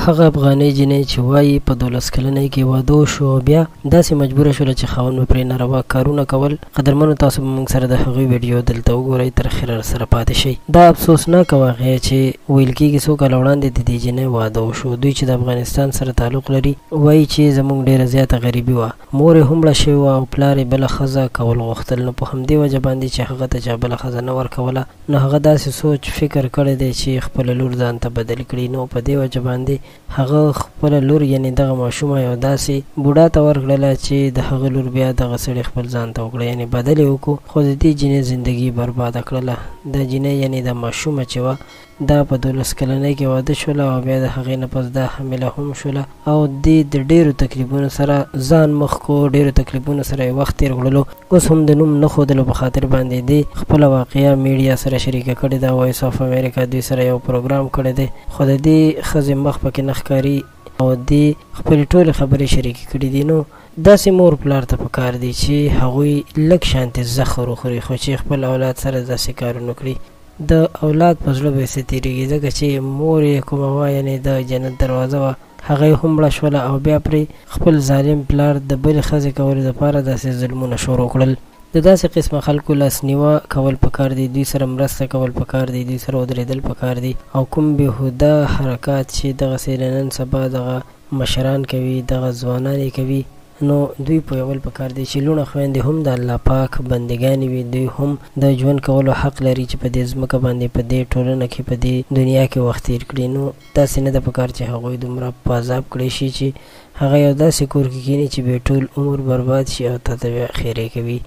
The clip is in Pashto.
هغه افغاني جنۍ چې وایي په 12 کلنۍ کې واده وشو او بیا داسې مجبوره شوله چې خاوند مې پرې ناروا کارونه کول. قدرمنو تاسو به موږ سره د هغوی ویډیو دلته وګورئ، تر اخره سره پاتې شئ. دا افسوسناکه واقعه چې ویل کېږي څو کاله وړاندې د دې جنۍ واده وشو. دوی چې د افغانستان سره تعلق لري وایي چې زموږ ډېره زیاته غریبي وه، مور یې هم مړه شوې وه او پلار یې بله ښځه کول غوښتل. نو په همدې وجه باندې چې هغه ته چا بله ښځه نه ورکوله، نو هغه داسې سوچ فکر کړی دی چې خپله لور ځان ته بدل کړي. نو په دې وجه باندې هغه خپله لور یعنې دغه ماشومه یو داسې بوډا ته ورکړله چې د هغه لور بیا دغه سړي خپل ځان ته وکړه، یعنې بدل یې وکړو. خو د دې جنۍ زندګي برباده کړله. دا جنۍ یعنې د ماشومه چې وه دا په 12 کلنۍ کې واده شوله او بیا د هغې نه پس دا حامله هم شوله او دې د ډېرو تکلیفونو سره ځان مخ کو، ډېرو تکلیفونو سره یې وخت تېر کړلو. اوس هم د نوم نه ښودلو په خاطر باندې دې خپله واقعه میډیا سره شریکه کړې ده. وایس آف امریکا دوی سره یو پروګرام کړی دی، خو د دې ښځې مخ پکې نه ښکاري او دې خپلې ټولې خبرې شریکې کړي دي. نو داسې مور پلار ته پکار دی چې هغوی لږ شانتې زخر وخوري، خو چې خپل اولاد سره داسې کارونه کړي د اولاد په زړه به یې څه تېرېږي، ځکه چې مور یې کومه وه یعنې د جنت دروازه وه، هغه یې هم مړه شوله او بیا پرې خپل ظالم پلار د بلې ښځې کولو دپاره داسې ظلمونه شروع کړل. د داسې قسمه خلکو لاسنیوه کول پکار دی، دوی سره مرسته کول پکار دی، دوی سره ودرېدل پکار دی او کوم بېهوده حرکات چې دغسې نن سبا دغه مشران کوي، دغه ځوانان یې کوي، نو دوی پوهول پکار دی چې لوڼه خویندې هم د الله پاک بندګانې وي، دوی هم د ژوند کولو حق لري چې په دې ځمکه باندې په دې ټولنه کې په دې دنیا کې وخت تېر کړي. نو داسې نه ده پکار چې هغوی دومره په عذاب کړی شي چې هغه یو داسې کور کې کښېني چې بیا ټول عمر برباد شي او تا ته بیا خیرې کوي.